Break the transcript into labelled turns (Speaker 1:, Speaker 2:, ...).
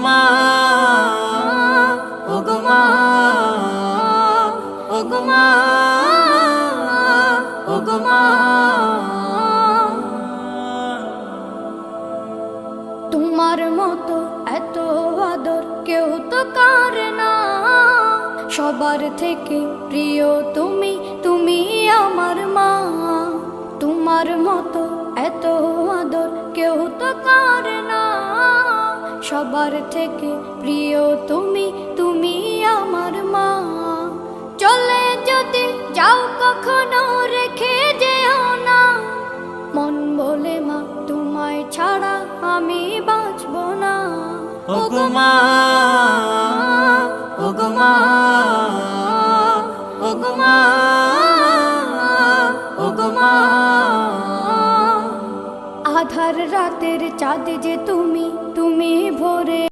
Speaker 1: মা, ওগো মা, ওগো মা, ওগো মা।
Speaker 2: তোমার মতো এত আদর কেউ তো করে না, সবার থেকে প্রিয় তুমি, তুমি আমার মা। তোমার মতো এত আদর কেউ তো করে না, সবার থেকে প্রিয় তুমি, তুমি আমার মা। চলে যদি যাও কখনো রেখে যেও না, মন বলে মা তোমায় ছাড়া আমি বাঁচব না।
Speaker 1: ওগো মা, ওগো মা, ওগো মা, ওগো মা।
Speaker 2: আধার রাতের চাঁদ যে তুমি,